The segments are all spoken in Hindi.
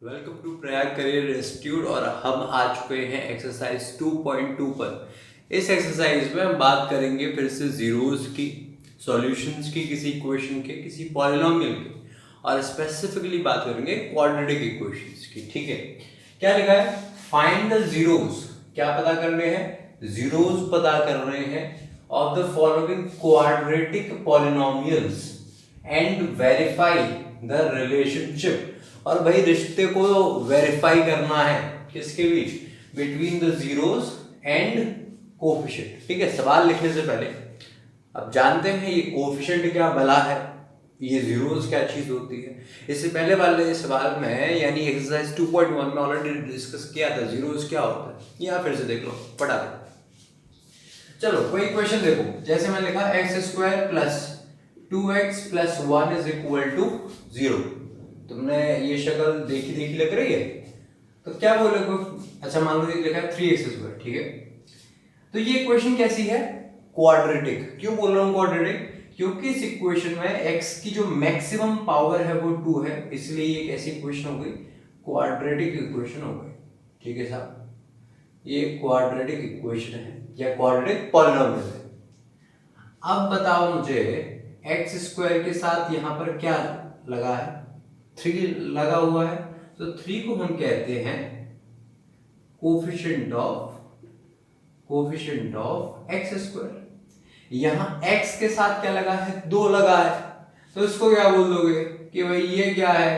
Welcome to Prayag career institute और हम आ चुके हैं एक्सरसाइज 2.2 पर। इस एक्सरसाइज में हम बात करेंगे फिर से जीरोस की, सॉल्यूशंस की, किसी इक्वेशन के, किसी पॉलिनोमियल के, और स्पेसिफिकली बात करेंगे क्वाड्रेटिक इक्वेशंस की। ठीक है, क्या लिखा है? Find the zeros. क्या पता करने हैं? जीरोस पता कर रहे हैं of the following quadratic polynomials and verify the relationship. और भाई रिश्ते को वेरीफाई करना है किसके बीच? Between the zeros and coefficient. ठीक है, सवाल लिखने से पहले अब जानते हैं ये कोफिशिएंट क्या भला है, ये जीरोस क्या चीज होती है। इससे पहले वाले सवाल में यानी एक्सरसाइज 2.1 में ऑलरेडी डिस्कस किया था जीरोस क्या होता है। यहाँ फिर से देख लो फटाफट। चलो कोई क्वेश्चन देखो, जैसे मैंने लिखा x square plus 2x plus 1 is equal to 0। तुमने ये शक्ल देखी देखी लग रही है, तो क्या बोलोगे? अच्छा मान लो लिखा है 3x स्क्वायर। ठीक है, तो ये इक्वेशन कैसी है? क्वाड्रेटिक। क्यों बोल रहा हूँ क्वाड्रेटिक? क्योंकि इस इक्वेशन में x की जो मैक्सिमम पावर है वो 2 है, इसलिए ये कैसी इक्वेशन हो गई? क्वाड्रेटिक इक्वेशन हो गई। ठीक है साहब, ये क्वाड्रेटिक इक्वेशन है या क्वाड्रेटिक पॉलिनोमियल है। अब बताओ मुझे, एक्स स्क्वायर के साथ यहाँ पर क्या लगा है? 3 लगा हुआ है, तो 3 को हम कहते हैं कोफिशिएंट ऑफ एक्स स्क्वायर। यहाँ x के साथ क्या लगा है? 2 लगा है, तो इसको क्या बोल दोगे कि भाई ये क्या है?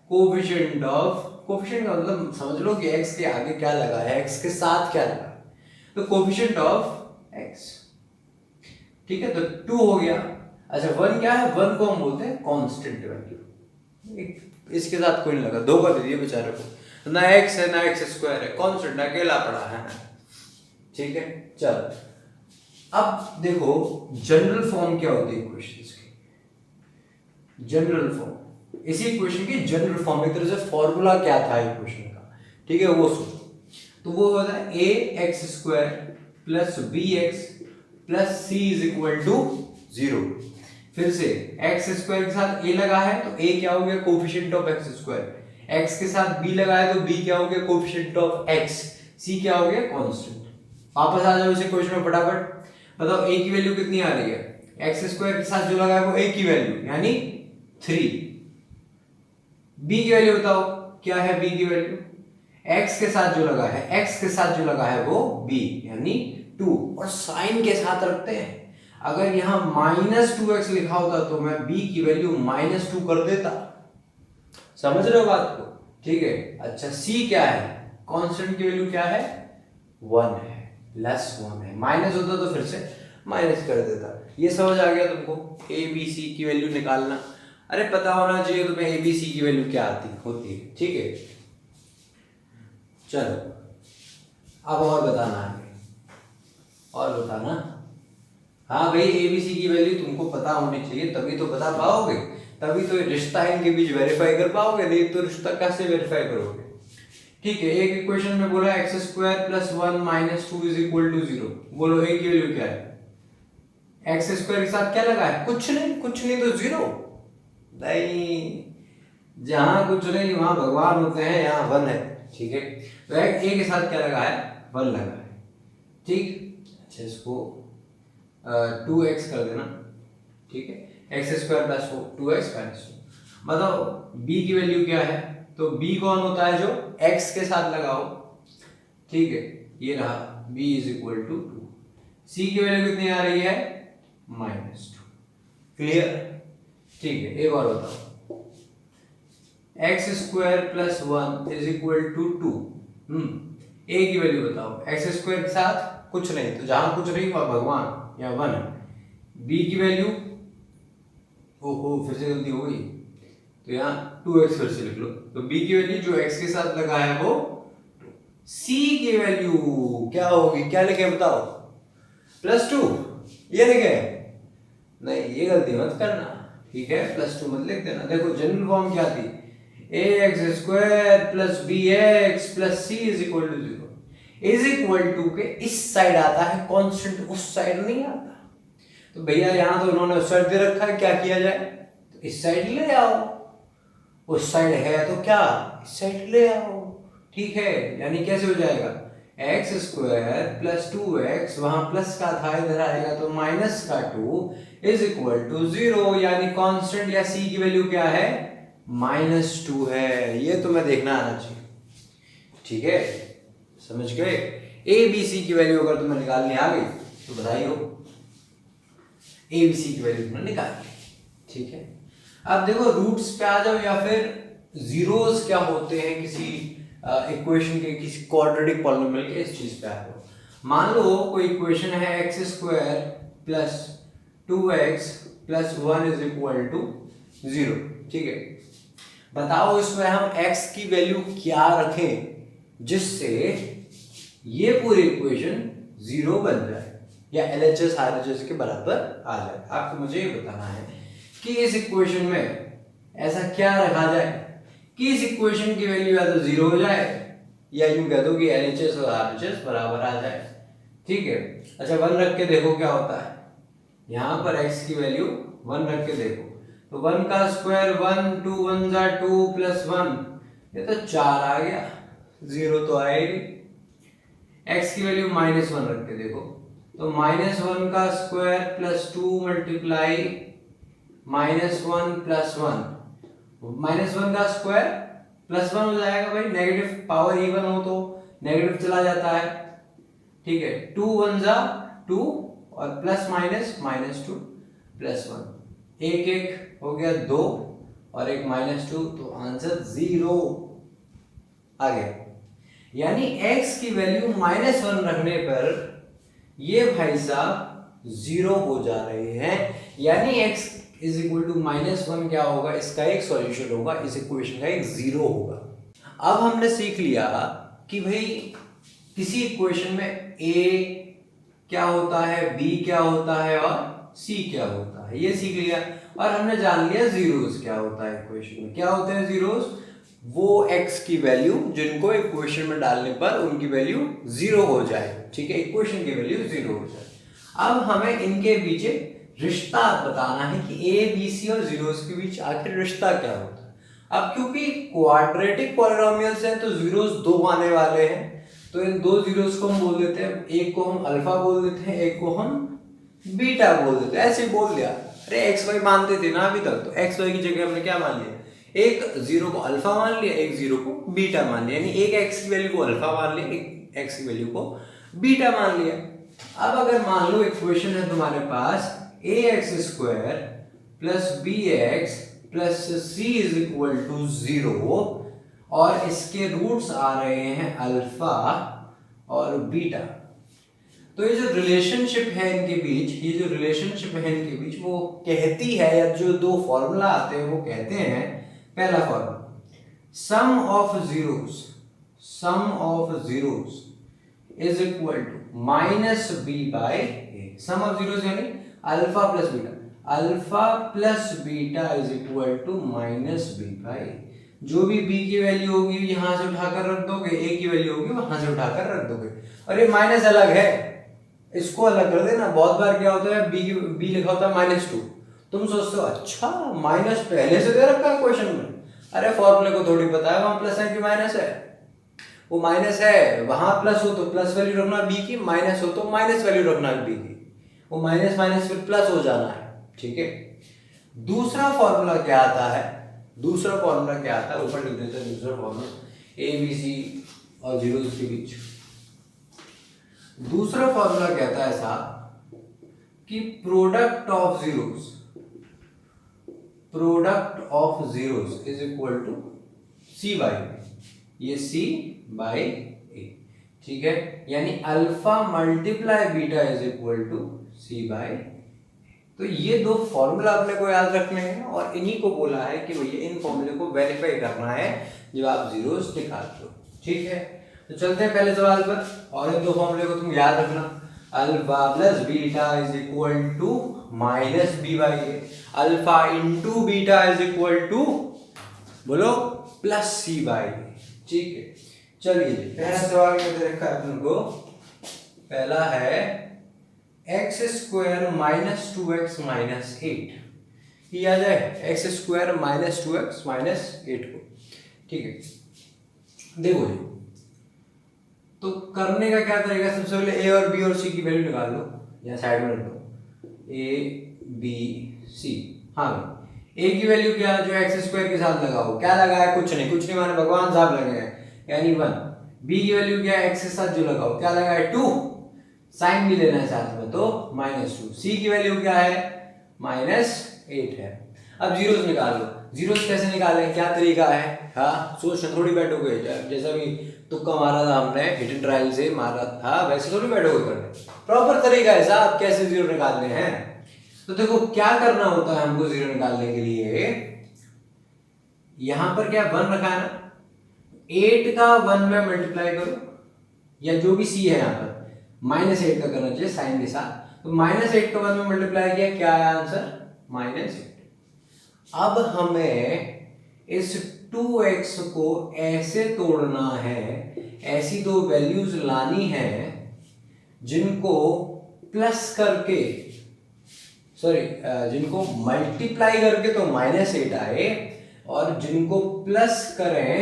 कोफिशिएंट का मतलब समझ लो कि x के आगे क्या लगा है, x के साथ क्या लगा है, तो कोफिशिएंट ऑफ x। ठीक है, तो 2 हो गया। अच्छा 1 क्या है? 1 को हम बोलते हैं कांस्टेंट वैल्यू। इसके साथ कोई नहीं लगा, धोखा दे दिया बेचारे को, ना x है ना एक्स स्क्वायर है, कांस्टेंट अकेला पड़ा है। ठीक है, चल अब देखो जनरल फॉर्म क्या होती है इक्वेशंस की। जनरल फॉर्म, इसी इक्वेशन की जनरल फॉर्म, एक तरह से फॉर्मूला क्या था इक्वेशन का, ठीक है वो सोचो। तो वो होता है a x square plus b x plus c is equal to 0। फिर से एक्स स्क्वायर के साथ ए लगा है तो ए क्या हो गया? Coefficient of x square. X के साथ बी लगा है तो बी क्या हो गया? Coefficient of x. सी क्या हो गया? कांस्टेंट। वापस आ जाओ इसे क्वेश्चन में फटाफट। बताओ ए की वैल्यू कितनी आ रही है? एक्स स्क्वायर के साथ जो लगा है वो ए की वैल्यू यानी 3। बी की वैल्यू बताओ क्या है? बी की वैल्यू एक्स के साथ जो लगा है, एक्स के साथ जो लगा है वो बी यानी 2। और साइन के साथ रखते हैं। अगर यहां -2x लिखा होता तो मैं b की वैल्यू -2 कर देता। समझ रहे हो बात को? ठीक है, अच्छा c क्या है? कांस्टेंट की वैल्यू क्या है? 1 है, +1 है। माइनस होता तो फिर से माइनस कर देता। ये समझ आ गया तुमको? a b c की वैल्यू निकालना, अरे पता होना चाहिए तुम्हें a b c की वैल्यू क्या आती होती है। ठीक है, चलो अब और बताना है, और बताना। हाँ भाई, एबीसी की वैल्यू तुमको पता होनी चाहिए, तभी तो बता पाओगे, तभी तो रिश्ता इनके बीच वेरीफाई कर पाओगे, नहीं तो रिश्ता कैसे वेरीफाई करोगे? ठीक है, एक इक्वेशन में बोला x square plus 1 minus 2 is equal to 0। बोलो ए की वैल्यू क्या है? एक्स स्क्वायर के साथ क्या लगा है? कुछ नहीं तो 0। नहीं, जहां कुछ नहीं वहां भगवान होते हैं, यहाँ 1 है। ठीक है, तो ए के साथ क्या लगा है? 1 लगा है। ठीक, अच्छा इसको 2x कर देना। ठीक है, x square plus 2x minus 2। बताओ b की वैल्यू क्या है? तो b कौन होता है? जो x के साथ लगाओ। ठीक है, ये रहा b is equal to 2। c की वैल्यू कितनी आ रही है? -2। क्लियर? ठीक है, एक और बताओ, x square plus 1 is equal to 2। A की वैल्यू बताओ। एक्स स्क्वायर के साथ कुछ नहीं, तो जहां कुछ नहीं वहां भगवान या 1 है। बी की वैल्यू, ओहो फिर से गलती हो गई, तो यहाँ 2x फिर से लिख लो। तो b की वैल्यू जो x के साथ लगा है वो 2। c की वैल्यू क्या होगी? क्या लिखे बताओ? +2 ये लिखे? नहीं, ये गलती मत करना। ठीक है, +2 मत लिख देना। देखो जनरल फॉर्म क्या थी? ax square plus bx plus c is equal to 0। Is equal to के इस साइड आता है कांस्टेंट, उस साइड नहीं आता। तो भैया यहाँ तो उन्होंने उस साइड दे रखा है, क्या किया जाए? तो इस साइड ले आओ। उस साइड है तो क्या इस साइड ले आओ, ठीक है। यानी कैसे हो जाएगा, एक्स स्क्वायर प्लस 2x, वहां प्लस का था इधर आएगा तो माइनस का 2 इज इक्वल टू 0। यानी कांस्टेंट या c की वैल्यू क्या है, -2 है। ये तुम्हें देखना आना चाहिए, ठीक है, समझ गए। ए बी सी की वैल्यू अगर तुम्हें निकालनी आ गई तो बधाई हो, ए बी सी की वैल्यू तुमने निकाल ली, ठीक है। अब देखो रूट्स पे आ जाओ या फिर जीरोस क्या होते हैं किसी इक्वेशन के, किसी क्वाड्रेटिक पॉलिनोमियल के, इस चीज पे आ जाओ। मान लो कोई इक्वेशन है x square plus 2x plus 1 is equal to 0, ठीक है। बताओ इसमें हम x की वैल्यू क्या रखें जिससे ये पूरी इक्वेशन 0 बन जाए या LHS RHS के बराबर आ जाए। आपको मुझे ये बताना है कि इस इक्वेशन में ऐसा क्या रखा जाए कि इस इक्वेशन की वैल्यू या तो 0 हो जाए या यूं कह दो कि LHS और RHS बराबर आ जाए, ठीक है। अच्छा 1 रख के देखो क्या होता है, यहां पर x की वैल्यू 1 रख के देखो तो 1 का स्क्वायर 1, 2 1 जा 2 प्लस 1, ये तो 4 आ गया, 0 तो आया ही नहीं। x की वैल्यू -1 रख के देखो तो -1 का स्क्वायर प्लस 2 मल्टीप्लाई -1 प्लस 1, -1 का स्क्वायर प्लस 1 हो जाएगा भाई, नेगेटिव पावर इवन हो तो नेगेटिव चला जाता है, ठीक है। 2 1 जा 2 और प्लस माइनस -2 प्लस 1, एक एक हो गया 2 और एक -2, तो आंसर 0 आ गया। यानी x की वैल्यू -1 रखने पर ये भाई साहब 0 हो जा रहे हैं। यानी x इज इक्वल टू -1 क्या होगा, इसका एक सॉल्यूशन होगा, इस इक्वेशन का एक 0 होगा। अब हमने सीख लिया कि भाई किसी इक्वेशन में a क्या होता है, b क्या होता है और c क्या होता है, ये सीख लिया। और हमने जान लिया जीरोस क्या होता है इक्वेशन में। क्या होते हैं जीरोस, वो x की वैल्यू जिनको इक्वेशन में डालने पर उनकी वैल्यू 0 हो जाए, ठीक है, इक्वेशन की वैल्यू 0 हो जाए। अब हमें इनके पीछे रिश्ता बताना है कि a b c और जीरोस के बीच आखिर रिश्ता क्या होता है। अब क्योंकि क्वाड्रेटिक पॉलिनोमियल्स हैं तो जीरोस 2 आने वाले हैं, तो इन दो जीरोस को हम बोल देते हैं, एक को हम अल्फा बोल देते हैं, एक को हम बीटा बोल देते हैं। ऐसे ही बोल दिया, अरे एक्स वाई मानते थे ना अभी तक, तो एक्स वाई की जगह हमने क्या मान लिया, एक जीरो को अल्फा मान लिया, एक जीरो को बीटा मान लिया। यानी एक एक्स की वैल्यू को अल्फा मान लिया, एक एक्स की वैल्यू को बीटा मान लिया। अब अगर मान लो इक्वेशन है तुम्हारे पास a x square plus b x plus c is equal to 0 और इसके रूट्स आ रहे हैं अल्फा और बीटा, तो ये जो रिलेशनशिप है इनके बीच, ये जो रिलेशनशिप है इनके बीच वो कहती है, या जो दो फॉर्मूला आते हैं वो कहते हैं, पहला formula sum of zeros is equal to minus b by a. Sum of zeros यानी alpha plus beta, alpha plus beta is equal to minus b by. जो भी b की वैल्यू होगी यहां से उठाकर रख दोगे, a की वैल्यू होगी वहां से उठाकर रख दोगे। और ये माइनस अलग है, इसको अलग कर देना। बहुत बार क्या होता है b लिखा होता है -2, तुम सोचते हो अच्छा माइनस पहले से दे रखा है क्वेश्चन में, अरे फॉर्मूले को थोड़ी पता है वहां प्लस है कि माइनस है। वो माइनस है, वहां प्लस हो तो प्लस वैल्यू रखना b की, माइनस हो तो माइनस वैल्यू रखना b की, वो माइनस माइनस फिर प्लस हो जाना है, ठीक है। दूसरा फॉर्मूला क्या आता है, दूसरा फॉर्मूला क्या आता है, ऊपर लिख देते हैं दूसरा फॉर्मूला ए बी सी और जीरोस के बीच। दूसरा फॉर्मूला कहता है ऐसा कि product of zeros is equal to c by, ये सी बाई ए, ठीक है। यानी alpha multiply beta is equal to c by. तो ये दो फॉर्मूला अपने को याद रखने हैं और इन्हीं को बोला है कि भैया इन फॉर्मूले को वेरीफाई करना है जब आप जीरोस निकालते हो, ठीक है। तो चलते हैं पहले सवाल पर, और इन दो फॉर्मूले को तुम याद रखना, alpha plus beta is equal to minus b by a, alpha into beta is equal to बोलो प्लस सी बाई, ठीक है। चलिए पहला सवाल में दे रखा है अपन को, पहला है x square minus 2x minus 8, किया जाए x square minus 2x minus 8 को। ठीक है, देखो जी, तो करने का क्या तरीका, सबसे पहले ए और बी और सी की वैल्यू निकाल लो, या साइड में रख लो, ए बी सी। हाँ, ए की वैल्यू क्या, जो एक्स स्क्वायर के साथ लगाओ, क्या लगा है, कुछ नहीं माने भगवान साहब लगे हैं, यानी 1। बी की वैल्यू क्या है, एक्स के साथ जो लगाओ, क्या लगा है 2, साइन भी लेना है साथ में तो -2। सी की वैल्यू क्या है, -8 है। अब जीरोस निकाल लो, जीरोस कैसे निकालें, क्या तरीका है, हाँ सोच थोड़ी बैठोगे, जैसा भी तुक्का मारा था हमने हिडन ट्रायल से मारा था वैसे थोड़ी बैठोगे करने, प्रॉपर तरीका है साहब कैसे जीरो निकालने हैं। तो देखो क्या करना होता है हमको जीरो निकालने के लिए, यहां पर क्या 1 रखा है ना, 8 का 1 में मल्टीप्लाई करो, या जो भी सी है यहाँ पर -8 का करना चाहिए साइन के साथ, तो -8 का 1 में मल्टीप्लाई किया, क्या आया आंसर -8। अब हमें इस 2x को ऐसे तोड़ना है, ऐसी दो वैल्यूज लानी है जिनको प्लस करके, सॉरी जिनको मल्टीप्लाई करके तो -8 आए, और जिनको प्लस करें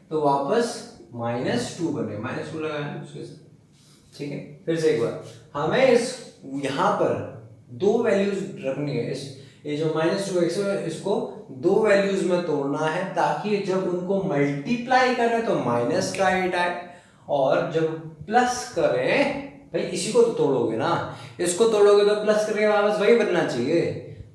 तो वापस -2 बने, -2 लगाया उसके साथ। ठीक है, फिर से एक बार, हमें इस यहां पर दो वैल्यूज रखनी है, इस ये जो -2x है इसको दो वैल्यूज में तोड़ना है, ताकि जब उनको मल्टीप्लाई करें तो -8 आए, और जब प्लस करें, भाई इसी को तो तोड़ोगे ना, इसको तोड़ोगे तो प्लस करके वापस वही बनना चाहिए,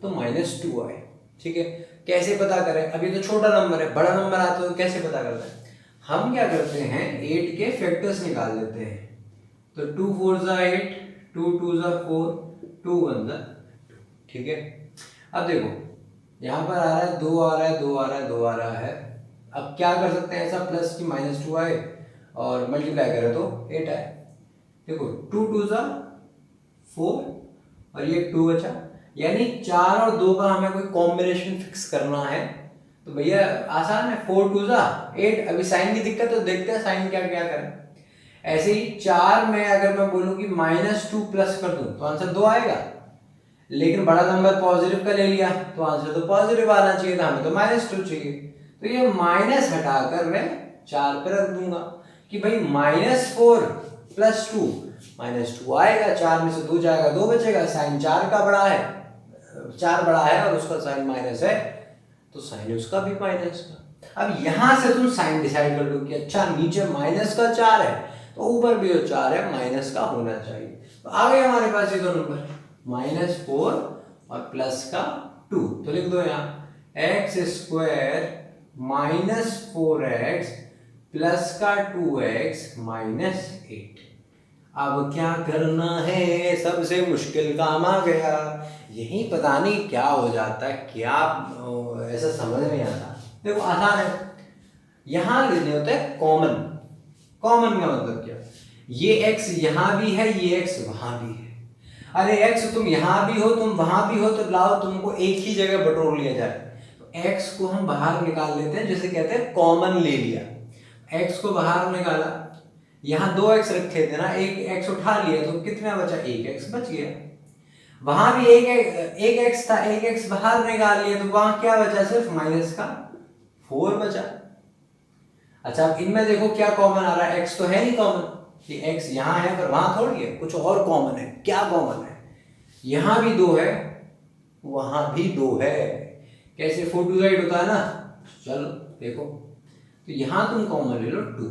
तो -2 आए। ठीक है, कैसे पता करें, अभी तो छोटा नंबर है, बड़ा नंबर आता है तो कैसे पता करते हैं, हम क्या करते हैं 8 के फैक्टर्स निकाल लेते हैं, तो 2 4 ज़ा 8, 2 2 ज़ा 4, 2 1 ज़ा 2। ठीक है, अब देखो यहाँ पर आ रहा है 2 आ रहा है, 2 आ रहा है, 2 आ रहा है, अब क्या कर सकते हैं ऐसा, प्लस की -2 आए और मल्टीप्लाई करें तो 8 आए। देखो 2 2 ज़ा 4 और ये 2 बचा, यानी 4 और 2 का हमें कोई कॉम्बिनेशन फिक्स करना है, तो भैया आसान है, 4 2 ज़ा 8। अभी साइन की दिक्कत तो देखते हैं साइन क्या क्या करें। ऐसे ही 4 में अगर मैं बोलूं कि -2 प्लस कर दूं तो आंसर 2 आएगा, लेकिन बड़ा नंबर पॉजिटिव का ले लिया तो आंसर तो पॉजिटिव आना चाहिए था, हमें तो -2 चाहिए, तो ये माइनस हटाकर मैं 4 पे रख दूंगा कि भाई -4 + 2 -2 आएगा, 4 में से 2 जाएगा, 2 बचेगा, साइन 4 का बड़ा है, 4 बड़ा है और उसका साइन माइनस है, तो साइन उसका भी माइनस का। अब यहां से तुम साइन डिसाइड कर लो कि अच्छा नीचे -4 है तो ऊपर भी जो 4 है माइनस का होना चाहिए, तो आ गए हमारे पास ये दो नंबर, -4 और प्लस का 2, तो लिख दो यहाँ x² -4x प्लस का 2x -8। अब क्या करना है, सबसे मुश्किल काम आ गया, यही पता नहीं क्या हो जाता है, क्या ऐसा समझ नहीं आता। देखो आसान है, यहां लेने होते हैं कॉमन। कॉमन का मतलब क्या, ये x यहां भी है, ये x वहां भी है, अरे x तुम यहां भी हो तुम वहां भी हो, तो लाओ तुमको एक ही जगह बटोर लिया जाए, तो x को हम बाहर निकाल लेते हैं, जैसे कहते हैं कॉमन ले लिया, x को बाहर निकाला, यहाँ 2x रखे थे ना, एक x उठा लिया तो कितना बचा, 1x बच गया, वहां भी एक x था, एक x बाहर निकाल लिया तो वहां क्या बचा, सिर्फ -4 बचा। अच्छा अब इनमें देखो क्या कॉमन आ रहा है, x तो है नहीं कॉमन, कि x यहाँ है पर वहां थोड़ी है, कुछ और कॉमन है, क्या कॉमन है, यहां भी 2 है वहां भी 2 है, कैसे 4 2 8 होता है ना, चलो देखो, तो यहां तुम कॉमन ले लो 2,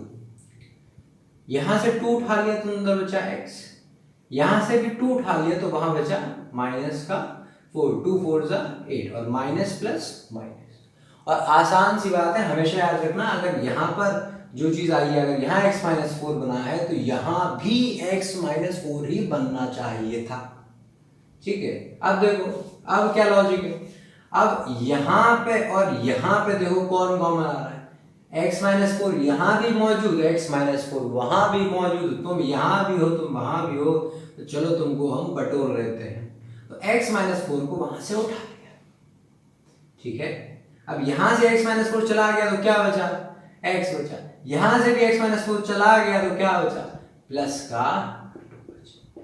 यहां से 2 उठा लिया तो अंदर बचा x, यहां से भी 2 उठा लिया तो वहां बचा -4, 2 4 ज़ा 8 और माइनस प्लस माइनस। और आसान सी बात है, हमेशा याद रखना, अगर यहाँ पर जो चीज आई है, अगर यहाँ x -4 बना है तो यहाँ भी x -4 ही बनना चाहिए था। ठीक है, अब देखो अब क्या लॉजिक है, अब यहाँ पे और यहाँ पे देखो कौन कॉमन आ रहा है, x -4 यहाँ भी मौजूद, x -4 वहां भी मौजूद, तुम यहाँ भी हो तुम वहां भी हो, तो चलो तुमको हम बटोर लेते हैं, तो x -4 को वहां से उठा लिया। ठीक है, अब यहां से x -4 चला गया तो क्या बचा, x बचा, यहां से भी x -4 चला गया तो क्या बचा, प्लस का 2 बचा।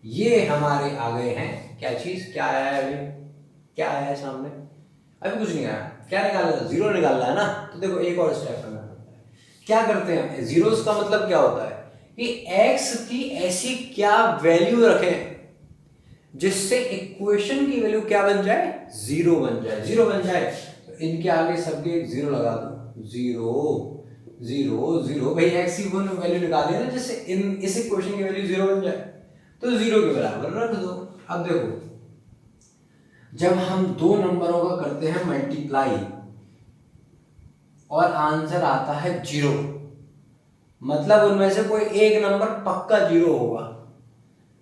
ये हमारे आ गए हैं क्या चीज, क्या आया है अभी, क्या आया है सामने, अभी कुछ नहीं आया, क्या निकालना है, जीरो निकालना है ना। तो देखो एक और स्टेप करना पड़ता है। क्या करते हैं, जीरोस का मतलब क्या होता है कि एक्स की ऐसी क्या वैल्यू रखें जिससे इक्वेशन की वैल्यू क्या बन जाए, जीरो बन जाए। जीरो बन जाए तो इनके आगे सबके एक जीरो लगा दो, जीरो जीरो जीरो। भाई एक्स की वैल्यू निकाली है ना, जिससे इस इक्वेशन की वैल्यू जीरो बन जाए, तो जीरो के बराबर रख दो। अब देखो जब हम दो नंबरों का करते हैं मल्टीप्लाई और आंसर आता है जीरो, मतलब उनमें से कोई एक नंबर पक्का जीरो होगा।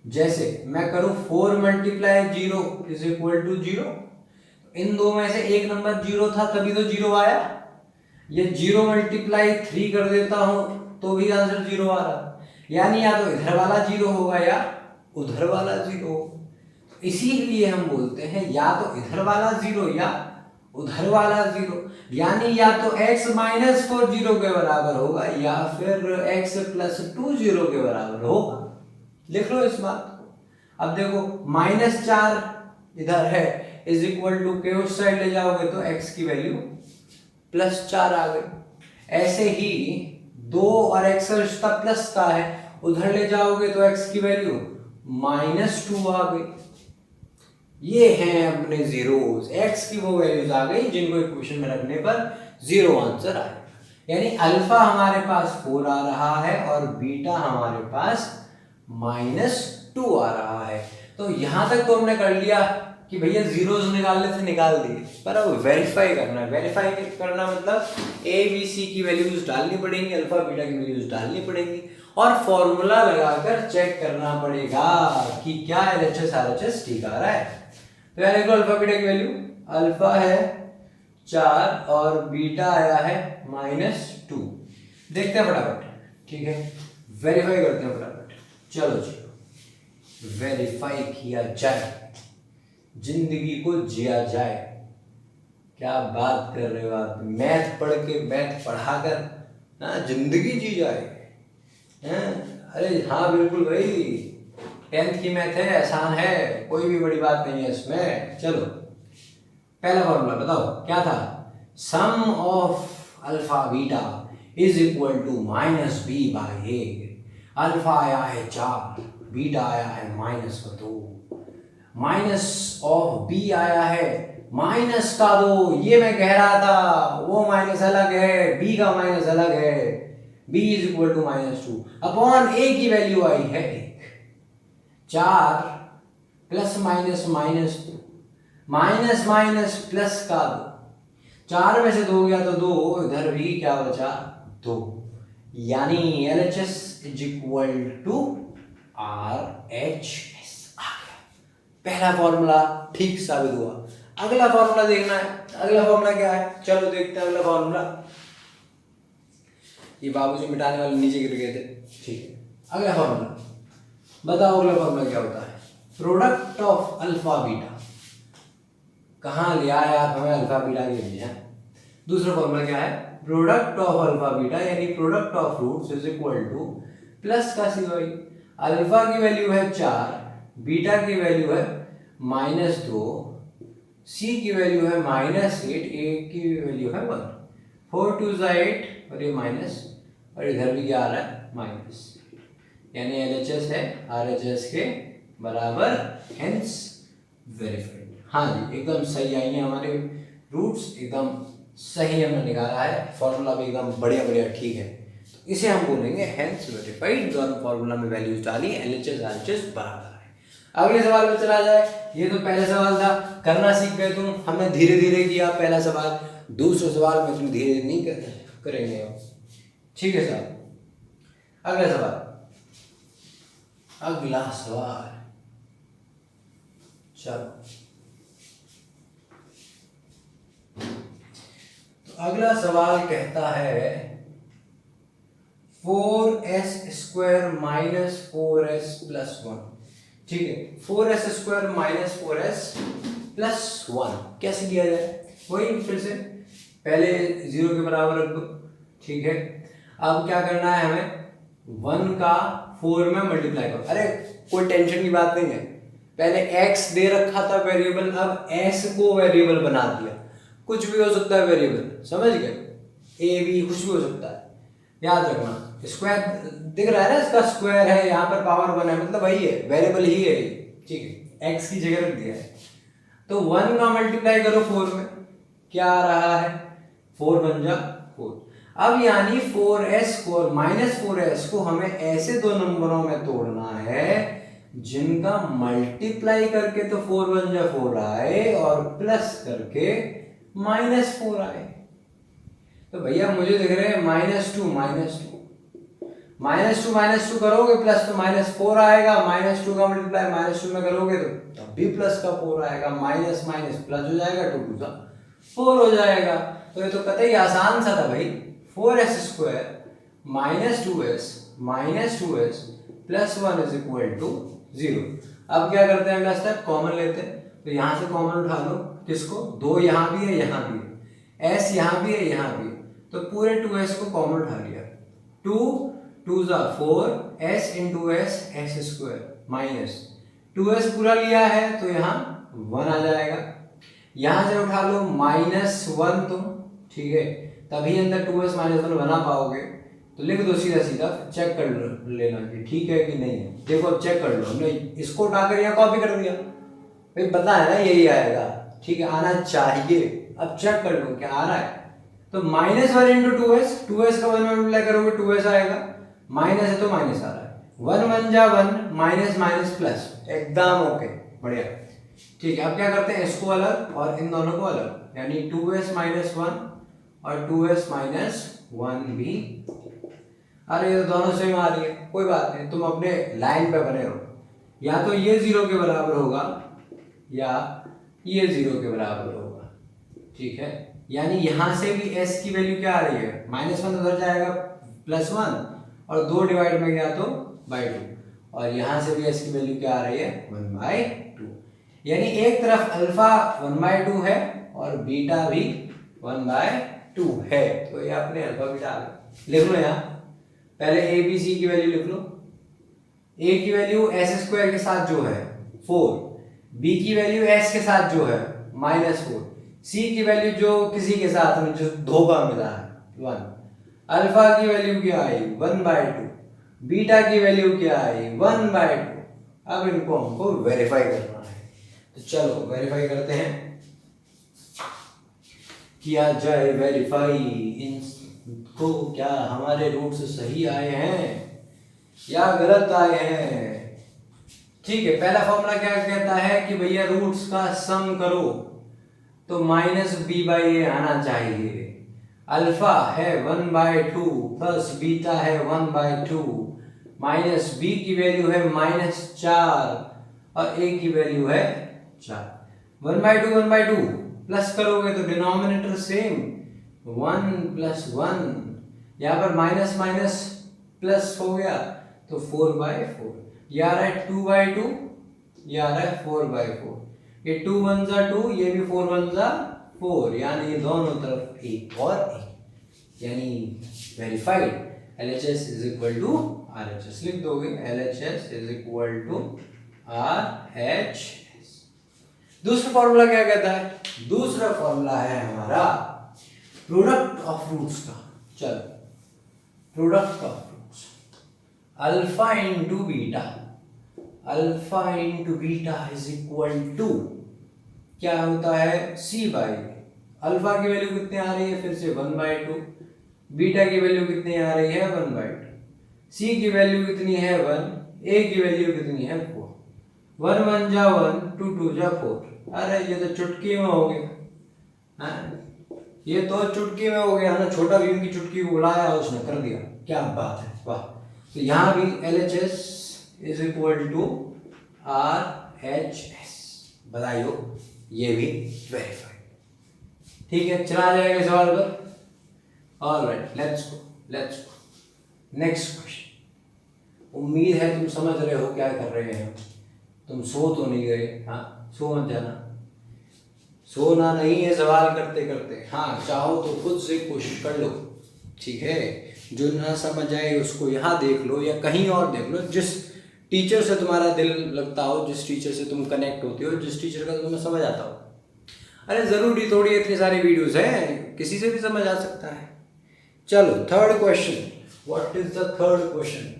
जैसे मैं करूं 4 multiply zero is equal to zero, इन दो में से एक नंबर जीरो था तभी तो जीरो आया। ये 0 मल्टीप्लाई 3 कर देता हूं तो भी आंसर जीरो आ रहा, यानी या तो इधर वाला जीरो होगा या उधर वाला जीरो। इसीलिए हम बोलते हैं या तो इधर वाला जीरो या उधर वाला जीरो, यानी या तो x माइनस 4 जीरो के बराबर होगा या फिर x प्लस 2 जीरो के बराबर होगा। लिख लो इस बात को। अब देखो -4 इधर है इज इक्वल टू के उस साइड ले जाओगे तो x की वैल्यू +4 आ गई। ऐसे ही 2 और x का रिश्ता प्लस का है, उधर ले जाओगे तो x की वैल्यू -2 आ गई। ये हैं अपने जीरोस, x की वो वैल्यूज आ गई जिनको इक्वेशन में रखने पर जीरो आंसर आएगा। यानी अल्फा हमारे पास 4 आ रहा है और बीटा हमारे पास -2 आ रहा है। तो यहां तक तो हमने कर लिया कि भैया जीरोस निकालने से निकाल दिए, पर अब वेरीफाई करना है। वेरीफाई करना मतलब ए बी सी की वैल्यूज डालनी पड़ेंगी, अल्फा बीटा की वैल्यूज डालनी पड़ेंगी और फॉर्मूला लगाकर चेक करना पड़ेगा कि क्या एलएचएस आरएचएस ठीक आ रहा है। तो यार देखो अल्फा बीटा की वैल्यू, अल्फा है 4 और बीटा आया है -2। देखते हैं फटाफट, ठीक है, वेरीफाई करते हैं फटाफट। चलो जी वेरीफाई किया जाए, जिंदगी को जिया जाए। क्या बात कर रहे हो आप, मैथ पढ़ के मैथ पढ़ाकर ना जिंदगी जी जाए हैं? अरे हाँ बिल्कुल भाई, 10th की मैथ है, आसान है, कोई भी बड़ी बात नहीं है इसमें। चलो पहला फॉर्मूला बताओ क्या था, sum of alpha beta is equal to -b/a। Alpha आया है 4, बीटा आया है -2, माइनस ऑफ बी आया है -2। ये मैं कह रहा था, वो माइनस अलग है, बी का माइनस अलग है। b is equal to -2 upon a की वैल्यू आई है 1। 4 plus minus -2 minus minus plus का 2, 4 में से 2 गया तो 2, इधर भी क्या बचा 2, यानी LHS is equal to RHS आ गया। पहला फॉर्मूला ठीक साबित हुआ। अगला फॉर्मूला देखना है, अगला फॉर्मूला क्या है, चलो देखते हैं अगला फॉर्मूला। ये बाबूजी मिटाने वाले नीचे गिर गए थे, ठीक है। अगला फॉर्मूला बताओ, अगला फॉर्मूला क्या होता है, प्रोडक्ट ऑफ अल्फा बीटा। कहाँ ले आए आप हमें अल्फा बीटा के लिए। दूसरा फॉर्मूला क्या है, प्रोडक्ट ऑफ अल्फा बीटा यानी product of roots is equal to plus का सी। अल्फा की वैल्यू है 4, बीटा की वैल्यू है -2, सी की वैल्यू है -8, ए की वैल्यू है 1। 4 2 8 और ये माइनस, और इधर भी क्या आ रहा है माइनस, यानी LHS है RHS के बराबर, हेंस वेरीफाइड। हाँ जी एकदम सही आई है हमारे रूट्स, एकदम सही हमने निकाला है, फॉर्मूला भी एकदम बढ़िया बढ़िया ठीक है। तो इसे हम बोलेंगे हेंस वेरीफाइड। दोनों फॉर्मूला में वैल्यूज डाली, LHS RHS बराबर है। अगले सवाल में चला जाए। ये तो पहला सवाल था, करना सीख गए तुम, हमने धीरे धीरे किया पहला सवाल। दूसरे सवाल में तुम धीरे नहीं करेंगे, ठीक है साहब। अगला सवाल, अगला सवाल, चलो तो अगला सवाल कहता है 4s² माइनस 4s प्लस 1। ठीक है, 4s² माइनस 4s प्लस 1 कैसे किया जाए, वही फिर से पहले 0 के बराबर रख दो, ठीक है। अब क्या करना है हमें, 1 का 4 में मल्टीप्लाई करो। अरे कोई टेंशन की बात नहीं है, पहले x दे रखा था वेरिएबल, अब s को वेरिएबल बना दिया। कुछ भी हो सकता है वेरिएबल, समझ गए, ए बी कुछ भी हो सकता है, याद रखना। स्क्वायर दिख रहा है ना, इसका स्क्वायर है, यहाँ पर पावर 1 है, मतलब वही है, वेरिएबल ही है, ठीक है, एक्स की जगह रख दिया है। तो 1 का मल्टीप्लाई करो 4 में, क्या आ रहा है, 4 बन जा 4। अब यानी 4s को और -4s को हमें ऐसे दो नंबरों में तोड़ना है जिनका मल्टीप्लाई करके तो 4 बन जा 4 आए और प्लस करके -4 आए। तो भैया मुझे दिख रहे हैं -2 -2 करोगे प्लस तो -4 आएगा, -2 का मल्टीप्लाई -2 में करोगे तो तब भी प्लस का 4 आएगा, माइनस माइनस प्लस हो जाएगा, 2 2 का 4 हो जाएगा। तो ये तो कतई आसान सा था भाई, 4s² -2s plus 1 is equal to 0। अब क्या करते हैं, अगला स्टेप कॉमन लेते हैं, तो यहाँ से कॉमन उठा लो, किसको, 2 यहाँ भी है यहाँ भी है, s यहाँ भी है यहाँ भी है, तो पूरे 2s को कॉमन उठा लिया, 2 2 4 s into s s² minus 2s पूरा लिया है तो यहाँ 1 आ जाएगा, यहाँ से उठा लो -1 तुम, ठीक है, तभी अंदर 2s -1 बना पाओगे। तो लिख दो सीधा सीधा, चेक कर लेना कि ठीक है कि नहीं है। देखो अब चेक कर लो, हमने इसको उठाकर यहाँ कॉपी कर दिया, भाई पता है ना यही आएगा, ठीक है, आना चाहिए। अब चेक कर लो क्या आ रहा है, तो -1 इंटू 2s का 1 मल्टीप्लाई करोगे 2s आएगा, माइनस है तो माइनस आ रहा है, 1 1 जा 1, माइनस माइनस प्लस, एकदम ओके, बढ़िया, ठीक है। अब क्या करते हैं, इसको अलग और इन दोनों को अलग, यानी 2s -1 और 2s -1 भी, अरे ये दोनों सेम आ रही है, कोई बात नहीं, तुम अपने लाइन पे बने रहो, या तो ये 0 के बराबर होगा या ये 0 के बराबर होगा, ठीक है। यानी यहां से भी s की वैल्यू क्या आ रही है, -1 उधर जाएगा +1 और 2 डिवाइड में गया तो /2, और यहां से भी s की वैल्यू क्या आ रही है 1/2, यानी एक तरफ अल्फा 1/2 है और बीटा भी 1/2 है, तो ये आपने अल्फा बीटा लिख लो। यहाँ पहले a b c की वैल्यू लिख लो, a की वैल्यू s² के साथ जो है 4, b की वैल्यू s के साथ जो है -4, c की वैल्यू जो किसी के साथ में जो धोखा मिला है 1, अल्फा की वैल्यू क्या आई 1/2, बीटा की वैल्यू क्या आई 1/2। अब इनको हमको वेरीफाई करना है, तो चलो वेरीफाई करते हैं, किया जाए वेरीफाई इनको, क्या हमारे रूट्स सही आए हैं या गलत आए हैं। ठीक है, पहला फॉर्मूला क्या कहता है कि भैया रूट्स का सम करो तो -b/a आना चाहिए, अल्फा है 1/2 प्लस बीटा है 1/2, माइनस b की वैल्यू है -4 और a की वैल्यू है 4, 1/2 प्लस करोगे तो डिनोमिनेटर सेम 1 + 1, यहाँ पर माइनस माइनस प्लस हो गया तो 4/4, ये आ रहा है 2/2, ये आ रहा है 4/4, ये 2 1 जा 2, ये भी 4 1 जा 4, यानी ये दोनों तरफ एक और एक, यानी verified. LHS is equal to RHS लिख दोगे, LHS is equal to RHS। दूसरा फॉर्मूला क्या कहता है, दूसरा फॉर्मूला है हमारा प्रोडक्ट ऑफ रूट्स का। चलो product of roots, alpha into beta, alpha into beta is equal to क्या होता है c/a। अल्फा की वैल्यू कितनी आ रही है, फिर से 1/2, बीटा की वैल्यू कितनी आ रही है 1/2, c की वैल्यू कितनी है 1, a की वैल्यू कितनी है 4, 1 1 जा 1, 2 2 जा 4। अरे ये तो चुटकी में हो गया, ये तो चुटकी में हो गया ना, छोटा भीम की चुटकी को बुलाया उसने कर दिया, क्या बात है, वाह। तो यहाँ भी LHS is equal to RHS, बधाई हो, ये भी वेरीफाइड। ठीक है, चला जाएगा सवाल पर। Alright, let's go next question. उम्मीद है तुम समझ रहे हो क्या कर रहे हैं, तुम सो तो नहीं गए, हाँ सो मत जाना, सोना नहीं है सवाल करते करते, हाँ चाहो तो खुद से कोशिश कर लो, ठीक है, जो ना समझ आए उसको यहाँ देख लो या कहीं और देख लो, जिस टीचर से तुम्हारा दिल लगता हो, जिस टीचर से तुम कनेक्ट होते हो, जिस टीचर का तुम्हें समझ आता हो। अरे जरूरी थोड़ी इतनी सारी वीडियोस हैं, किसी से भी समझ आ सकता है। चलो third question, what is the third question?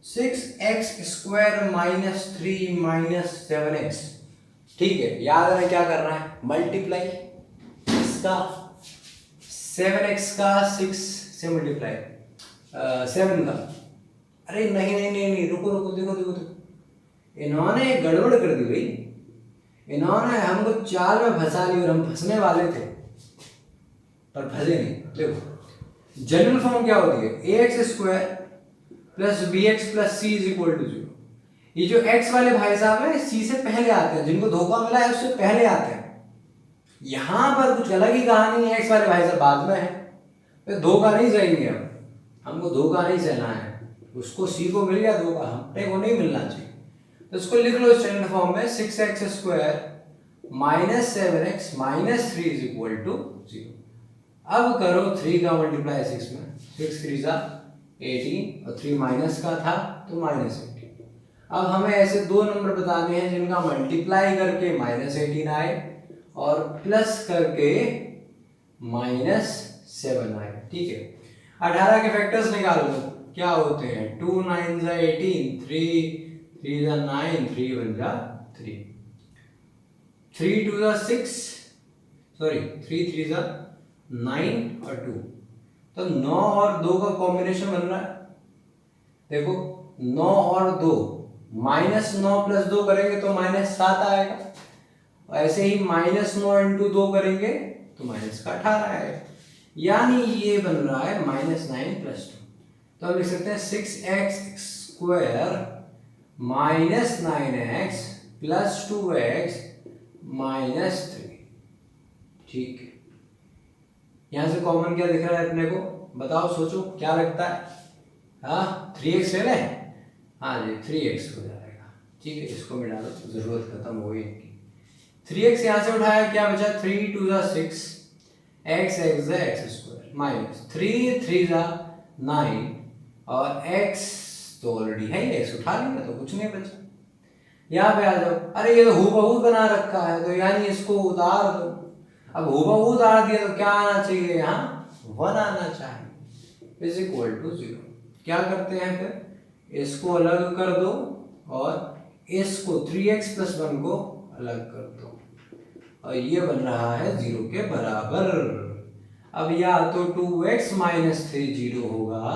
6x² minus 3 minus 7x। ठीक है, याद है क्या करना है? मल्टीप्लाई इसका 7x का 6 से मल्टीप्लाई 7 का। अरे नहीं नहीं नहीं नहीं, रुको रुको, देखो देखो देखो, इन्होंने गड़बड़ कर दी भाई। इन्होंने हमको चाल में फंसा ली और हम फंसने वाले थे पर फंसे नहीं। देखो जनरल फॉर्म क्या होती है? ax² plus bx plus c is equal to 0। ये जो x वाले भाई साहब हैं c से पहले आते हैं, जिनको धोखा मिला है उससे पहले आते हैं। यहां पर कुछ अलग ही कहानी है, x वाले भाई साहब बाद में है। तो धोखा नहीं सहेंगे हमको धोखा नहीं सहना है। उसको c को मिल गया धोखा, हमने को नहीं मिलना चाहिए। तो इसको लिख लो स्टैंडर्ड फॉर्म में, 6x² minus 7x minus 3 is equal to 0। अब करो 3 का मल्टीप्लाई 6 में, 6 3 18 और 3 माइनस का था तो माइनस 18। अब हमें ऐसे दो नंबर बताने हैं जिनका मल्टीप्लाई करके माइनस 18 आए और प्लस करके माइनस 7 आए। ठीक है, 18 के फैक्टर्स निकाल लो, क्या होते हैं? 2 9 18, 3 3 9, 3 1 3, 3 2 6, सॉरी 3 3 9 और 2, तो 9 और 2 का कॉम्बिनेशन बन रहा है। देखो 9 और 2, माइनस 9 प्लस 2 करेंगे तो माइनस 7 आएगा, और ऐसे ही माइनस 9 इंटू 2 करेंगे तो माइनस का 18 आएगा। यानी ये बन रहा है माइनस 9 प्लस 2। तो हम लिख सकते हैं 6x² minus 9x plus 2x minus 3। ठीक है, यहां से कॉमन क्या दिख रहा है अपने को? बताओ, सोचो क्या लगता है? हाँ 3x ले लें? हाँ जी 3x हो जाएगा। ठीक है, इसको मिटा लो, जरूरत खत्म हो गई इनकी। 3x यहां से उठाया, क्या बचा? 3 2 6, x x x² माइनस 3 3 9 और x तो ऑलरेडी है, x उठा लिया तो कुछ नहीं बचा। यहाँ पे आ जाओ, अरे ये तो हूबहू बना रखा है तो यानी इसको उतार दो। अब हूबहू उतार दिया तो क्या आना चाहिए? यहाँ 1 आना चाहिए, इज इक्वल टू 0। क्या करते हैं फिर? इसको अलग कर दो और इसको 3x प्लस 1 को अलग कर दो और ये बन रहा है 0 के बराबर। अब या तो 2x माइनस 3 0 होगा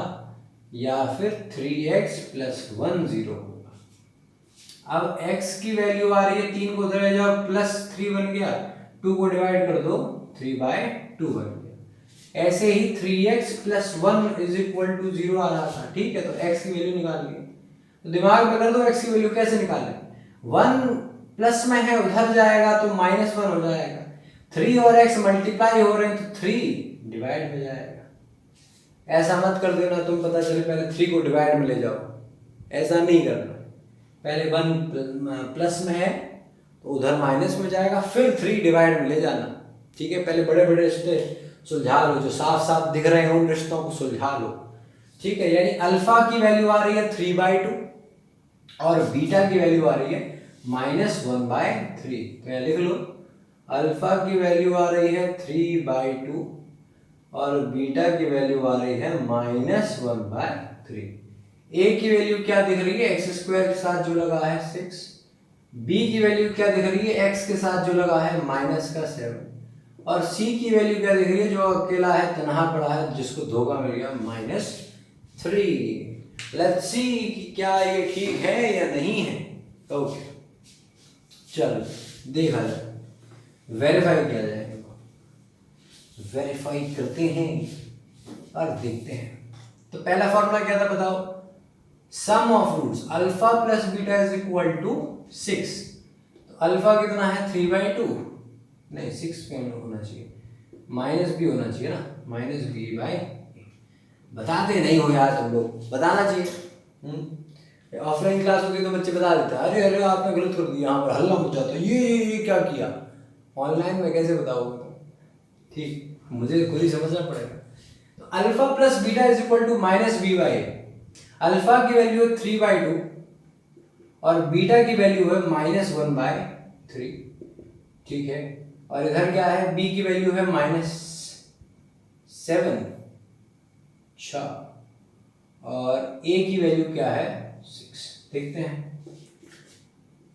या फिर 3x प्लस 1 0 होगा। अब x की वैल्यू आ रही है 3 को उधर ले जाओ, प्लस 3 बन गया, 2 को डिवाइड कर दो 3/2 बन गया। ऐसे ही 3x plus 1 is equal to 0 आ रहा था। ठीक है, तो x की वैल्यू निकाल ली। तो दिमाग में कर दो x की वैल्यू कैसे निकालें? 1 प्लस में है, उधर जाएगा तो माइनस 1 हो जाएगा। 3 और x मल्टीप्लाई हो रहे हैं तो 3 डिवाइड में जाएगा। ऐसा मत कर देना तुम, पता चले पहले 3 को डिवाइड में ले जाओ, ऐसा नहीं करना। पहले 1 प्लस में है तो उधर माइनस में जाएगा, फिर 3 डिवाइड में ले जाना। ठीक है, पहले बड़े बड़े रिश्ते सुलझा लो, जो साफ साफ दिख रहे हैं उन रिश्तों को सुलझा लो। ठीक है, यानी अल्फा की वैल्यू आ रही है 3/2 और बीटा की वैल्यू आ रही है -1/3। तो यहाँ लिख लो, अल्फा की वैल्यू आ रही है 3/2 और बीटा की वैल्यू आ रही है -1/3। ए की वैल्यू क्या दिख रही है? x² के साथ जो लगा है 6। बी की वैल्यू क्या दिख रही है? x के साथ जो लगा है -7। और सी की वैल्यू क्या दिख रही है? जो अकेला है, तनहा पड़ा है, जिसको धोखा मिल गया -3। लेट्स सी कि क्या ये ठीक है या नहीं है। ओके, चलो देखा जाए, वेरीफाई किया जाए। वेरीफाई करते हैं और देखते हैं। तो पहला फॉर्मूला क्या था बताओ? Sum of roots alpha plus beta is equal to 6। तो अल्फा कितना है? 3/2, नहीं 6 क्यों होना चाहिए, माइनस भी होना चाहिए ना, -b/a। बताते नहीं हो यार तुम लोग, बताना चाहिए। ऑफलाइन क्लास होती तो बच्चे बता देते, अरे अरे आपने गलत कर दिया, यहाँ पर हल्ला मच जाता, ये क्या किया। ऑनलाइन में कैसे बताओगे तुम? ठीक, मुझे खुद ही समझना पड़ेगा। तो alpha plus beta is equal to -b/a। Alpha की वैल्यू है 3/2 और बीटा की वैल्यू है -1/3। ठीक है। और इधर क्या है, b की वैल्यू है -7, अच्छा, और a की वैल्यू क्या है 6। देखते हैं,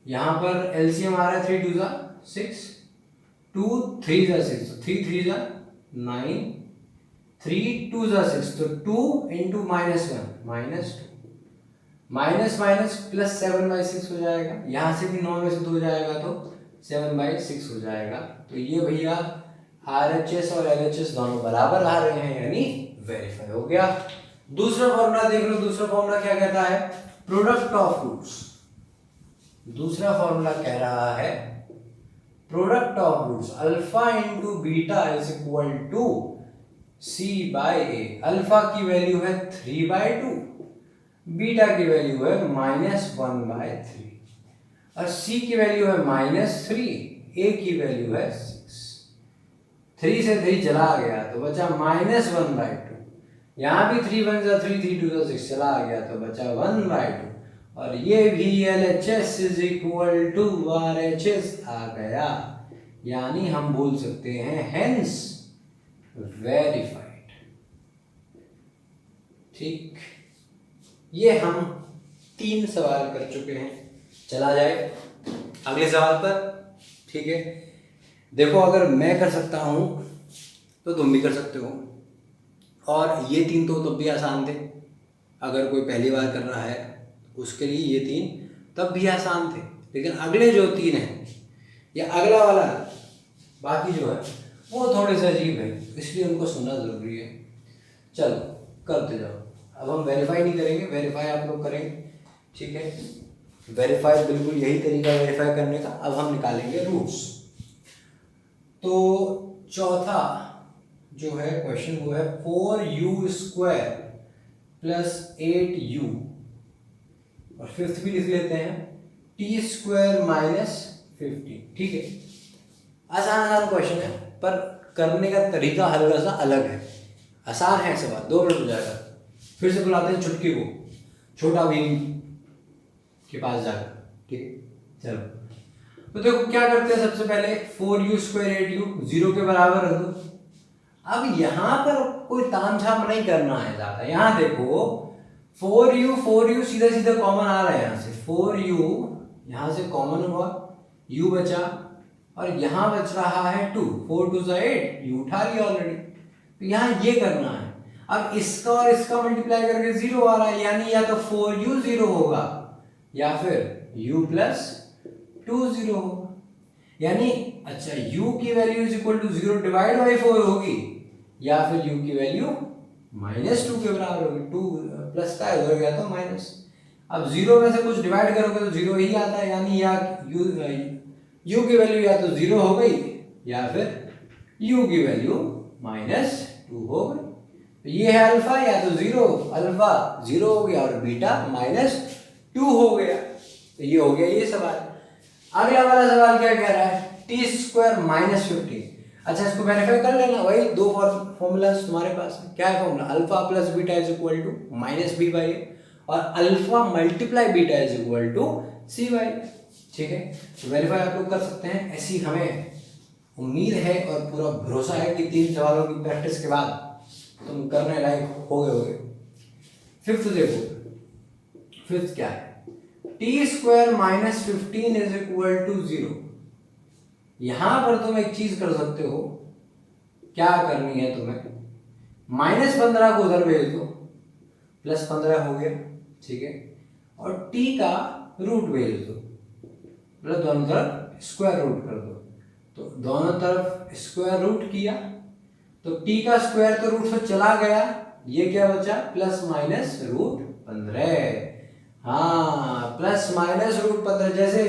यहाँ पर एलसीएम आ रहा है 3 2 6, 2 3 6, तो 3 3 9, 3 2 6, तो 2 इंटू -1 -2, माइनस माइनस प्लस 7/6 हो जाएगा। यहाँ से भी 9 में से 2 जाएगा तो 7/6 हो जाएगा। तो ये भैया RHS और LHS दोनों बराबर आ रहे हैं, यानी वेरीफाई हो गया। दूसरा फॉर्मूला देख लो, दूसरा फॉर्मूला क्या कहता है, प्रोडक्ट ऑफ रूट्स। दूसरा फॉर्मूला कह रहा है product of roots alpha into beta is equal to C/A। Alpha की वैल्यू है 3/2, बीटा की वैल्यू है -1/3, और C की वैल्यू है -3, A की वैल्यू है 6। 3 से 3 चला गया तो बचा -1/2, यहाँ भी 3 1 3 3 2 6 चला गया तो बचा 1/2, और ये भी LHS is equal to RHS आ गया, यानी हम बोल सकते हैं हेंस वेरीफाइड। ठीक, ये हम 3 सवाल कर चुके हैं। चला जाए अगले सवाल पर। ठीक है, देखो अगर मैं कर सकता हूं तो तुम भी कर सकते हो, और ये 3 तो तब भी आसान थे, अगर कोई पहली बार कर रहा है उसके लिए ये 3 तब भी आसान थे, लेकिन अगले जो 3 हैं या अगला वाला बाकी जो है वो थोड़े से अजीब है, इसलिए उनको सुनना ज़रूरी है। चलो करते जाओ। अब हम वेरीफाई नहीं करेंगे, वेरीफाई आप लोग करेंगे, ठीक है। वेरीफाई बिल्कुल यही तरीका है वेरीफाई करने का। अब हम निकालेंगे रूट्स। तो चौथा जो है क्वेश्चन वो है 4u² + 8u, और फिफ्थ भी लिख लेते हैं t² - 15। ठीक है, आसान क्वेश्चन है, पर करने का तरीका हल्का सा अलग है। आसान है सवाल, 2 मिनट हो जाएगा। फिर से बुलाते हैं छुटकी को, छोटा भीम के पास जाकर। ठीक, चलो तो देखो क्या करते हैं, सबसे पहले 4u² 8u 0 के बराबर रख दो। अब यहाँ पर कोई तामझाम नहीं करना है ज्यादा। यहाँ देखो 4u सीधा सीधा कॉमन आ रहा है, यहाँ से 4u यहाँ से कॉमन हुआ, u बचा, और यहाँ बच रहा है 2, 4 2 8, u उठा लिया ऑलरेडी। तो यहाँ ये करना है। अब इसका और इसका मल्टीप्लाई करके 0 आ रहा है, यानी या तो 4u 0 होगा या फिर u + 2 0 होगा। यानी अच्छा u की value is equal to 0 divide by 4 होगी, या फिर u की वैल्यू -2 के बराबर होगी। 2 प्लस का इधर गया तो माइनस। अब 0 में से कुछ डिवाइड करोगे तो 0 ही आता है, यानी या u की वैल्यू या तो 0 हो गई या फिर u की वैल्यू -2 हो गई। तो ये है अल्फा या तो 0, अल्फा 0 हो गया और बीटा -2 हो गया। तो ये हो गया ये सवाल। अगला वाला सवाल क्या कह रहा है, t² - 15। अच्छा इसको वेरीफाई कर लेना, वही 2 फॉर्मूलाज तुम्हारे पास है। क्या है formula, alpha plus beta is equal to -b/a, और alpha multiply beta is equal to c/a। ठीक है, तो वेरीफाई आप लोग कर सकते हैं। ऐसी हमें उम्मीद है और पूरा भरोसा है कि 3 सवालों की प्रैक्टिस के बाद तुम करने लायक हो गए होगे। फिफ्थ देखो, फिफ्थ क्या है, t² - 15 इज इक्वल टू 0। यहां पर तुम एक चीज कर सकते हो, क्या करनी है तुम्हें, -15 को उधर भेज दो, +15 हो गया, ठीक है, और t का रूट भेज दो, मतलब दोनों तरफ स्क्वायर रूट कर दो। तो दोनों तरफ स्क्वायर रूट किया तो t का स्क्वायर तो रूट से चला गया, ये क्या बचा ±√15। हाँ ±√15। जैसे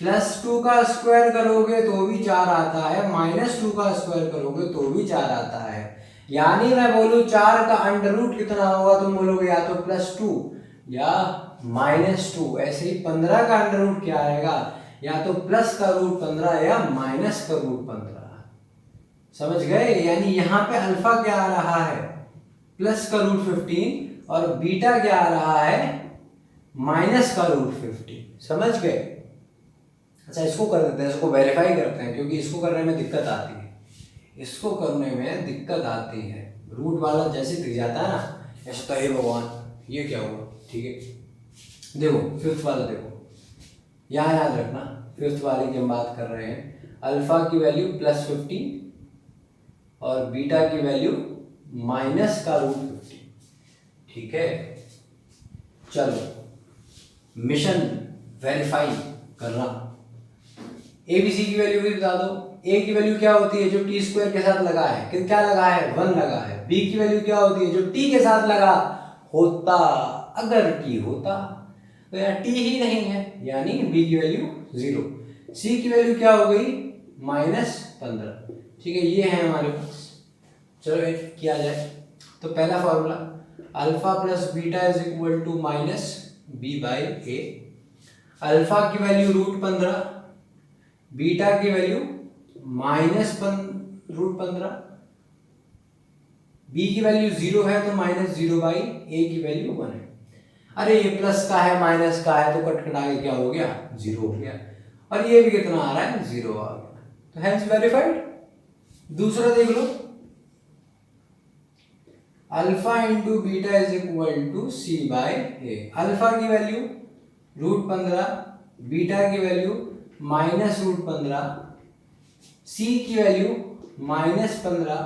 +2 का स्क्वायर करोगे तो भी 4 आता है, -2 का स्क्वायर करोगे तो भी 4 आता है। यानी मैं बोलूं 4 का अंडर रूट कितना होगा, तुम बोलोगे या तो +2 या -2। ऐसे ही 15 का अंडर रूट क्या आएगा, या तो प्लस का रूट 15 या माइनस का रूट 15। समझ गए, यानी यहाँ पे अल्फा क्या आ रहा है, प्लस का रूट 15, और बीटा क्या आ रहा है, माइनस का रूट 15। समझ गए, अच्छा इसको कर देते हैं, इसको वेरीफाई करते हैं, क्योंकि इसको करने में दिक्कत आती है, इसको करने में दिक्कत आती है। रूट वाला जैसे दिख जाता है ना, ऐसा तो हे भगवान ये क्या हुआ। ठीक है देखो फिफ्थ वाला देखो, यहाँ याद रखना फिफ्थ वाले की हम बात कर रहे हैं। अल्फा की वैल्यू +15 और बीटा की वैल्यू -√50। ठीक है चलो मिशन वेरीफाई करना। ए बी सी की वैल्यू भी बता दो। ए की वैल्यू क्या होती है जो टी स्क्वायर के साथ लगा है, क्या लगा है 1 लगा है। बी की वैल्यू क्या होती है जो टी के साथ लगा होता, अगर टी होता, तो यहाँ टी ही नहीं है यानी बी की वैल्यू 0। सी की वैल्यू क्या हो गई -15। ठीक है ये है हमारे पास। चलो एक किया जाए तो पहला formula alpha plus beta is equal to -b/a। Alpha की वैल्यू √15, बीटा की वैल्यू -√15, बी की वैल्यू 0 है तो -0/a की वैल्यू 1 है। अरे ये प्लस का है माइनस का है तो कट कटा के क्या हो गया 0 हो गया, और ये भी कितना आ रहा है 0 आ गया, तो हेंस वेरीफाइड। दूसरा देख लो alpha into beta is equal to c/a। Alpha की वैल्यू √15, बीटा की वैल्यू -√15, सी की वैल्यू -15,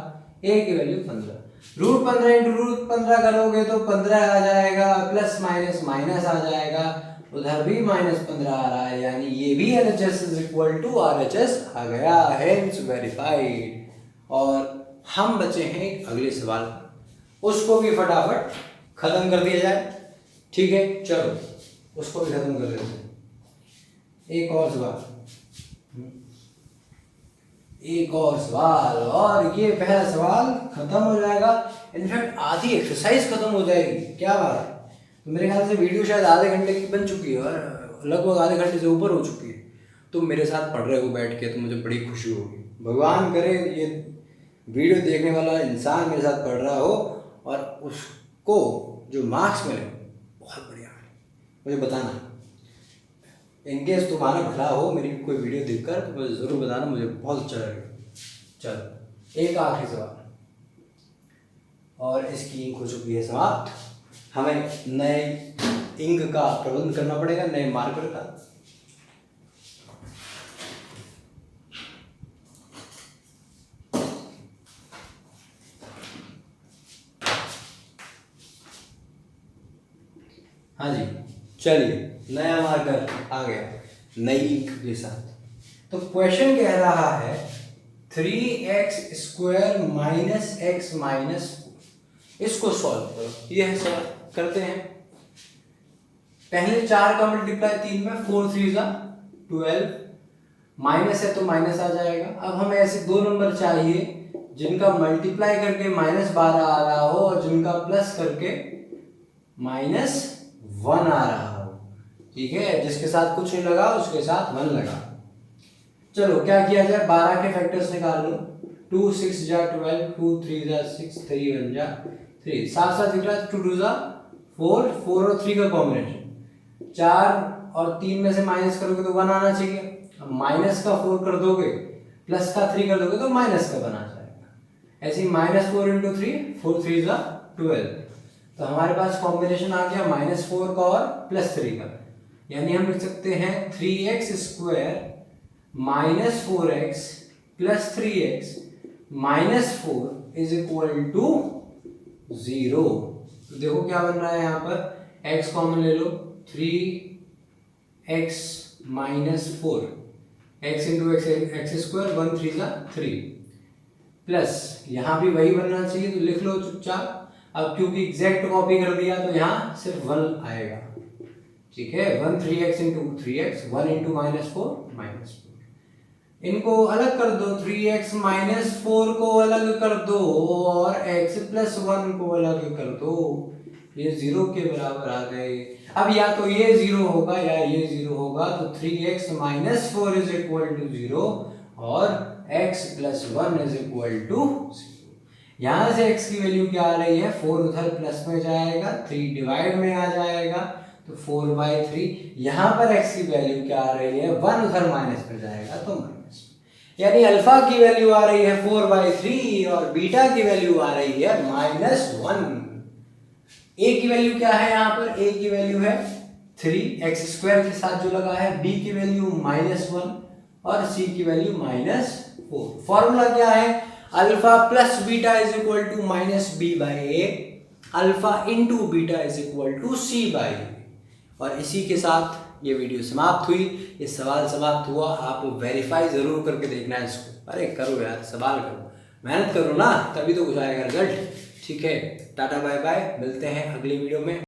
ए की वैल्यू 15। √15 इंटू √15 करोगे तो 15 आ जाएगा, प्लस माइनस माइनस आ जाएगा, उधर भी -15 आ रहा है, यानी ये भी LHS is equal to RHS आ गया, हेंस वेरीफाइड। और हम बचे हैं अगले सवाल, उसको भी फटाफट खत्म कर दिया जाए। ठीक है चलो उसको भी खत्म कर देते हैं। एक और सवाल और ये पहला सवाल खत्म हो जाएगा, इनफैक्ट आधी एक्सरसाइज खत्म हो जाएगी। क्या बात है, तो मेरे ख्याल से वीडियो शायद आधे घंटे की बन चुकी है और लगभग आधे घंटे से ऊपर हो चुकी है। तुम मेरे साथ पढ़ रहे हो बैठ के तो मुझे बड़ी खुशी होगी। भगवान करे ये वीडियो देखने वाला इंसान मेरे साथ पढ़ रहा हो और उसको जो मार्क्स मिले बहुत बढ़िया है। मुझे बताना इनकेस तुम्हारा भला हो मेरी कोई वीडियो देखकर तो मुझे ज़रूर बताना, मुझे बहुत अच्छा लगेगा। चलो एक आखिरी सवाल और इसकी इंक हो चुकी है समाप्त। हमें नए इंक का प्रबंध करना पड़ेगा, नए मार्कर का। हाँ जी चलिए नया मार्कर आ गया नई इंक के साथ। तो क्वेश्चन कह रहा है 3x² - x - 4, इसको सॉल्व करो। ये है सवाल, करते हैं। पहले 4 का मल्टीप्लाई 3 में, 4 3 12, माइनस है तो माइनस आ जाएगा। अब हमें ऐसे दो नंबर चाहिए जिनका मल्टीप्लाई करके -12 आ रहा हो और जिनका प्लस करके -1 आ रहा हो। ठीक है, जिसके साथ कुछ नहीं लगा उसके साथ 1 लगा। चलो क्या किया जाए, 12 के फैक्टर्स निकाल लो। 2 6 जा 12, 2 3 जा 6, 3 1 जा 3, साथ साथ दिख रहा है 2 2 जा 4, 4 और 3 का कॉम्बिनेशन। 4 और 3 में से माइनस करोगे तो 1 आना चाहिए। अब माइनस का 4 कर दोगे, प्लस का 3 कर दोगे तो माइनस का बना जाएगा। ऐसे ही -4 × 3, 4 3 जा 12। तो हमारे पास कॉम्बिनेशन आ गया -4 का और +3 का, यानी हम लिख सकते हैं 3x² -4x + 3x -4 is equal to 0। तो देखो क्या बन रहा है यहाँ पर, x कॉमन ले लो, 3x - 4, x × x² 1 3 जा 3, प्लस यहाँ भी वही बनना चाहिए तो लिख लो चुपचाप। अब क्योंकि एग्जैक्ट कॉपी कर दिया तो यहाँ सिर्फ 1 आएगा। ठीक है, 1 3x × 3x, 1 × -4 -4। इनको अलग कर दो, 3x - 4 को अलग कर दो और x + 1 को अलग कर दो, ये 0 के बराबर आ गए। अब या तो ये 0 होगा या ये 0 होगा, तो 3x - 4 इज इक्वल टू 0 और x + 1 इज इक्वल टू 0। यहाँ से x की वैल्यू क्या आ रही है, 4 उधर प्लस में जाएगा, 3 डिवाइड में आ जाएगा, तो 4/3। यहाँ पर x की वैल्यू क्या आ रही है, 1, उधर माइनस में जाएगा तो माइनस, यानी अल्फा की वैल्यू आ रही है 4/3 और बीटा की वैल्यू आ रही है -1। a की वैल्यू क्या है, यहाँ पर a की वैल्यू है 3x² के साथ जो लगा है, b की वैल्यू -1 और c की वैल्यू -4। फॉर्मूला क्या है, alpha plus beta is equal to -b/a, alpha into beta is equal to c/a। और इसी के साथ ये वीडियो समाप्त हुई, ये सवाल समाप्त हुआ। आप वेरीफाई जरूर करके देखना है इसको। अरे करो यार, सवाल करो, मेहनत करो ना, तभी तो कुछ आएगा रिजल्ट। ठीक है, टाटा बाय बाय, मिलते हैं अगली वीडियो में।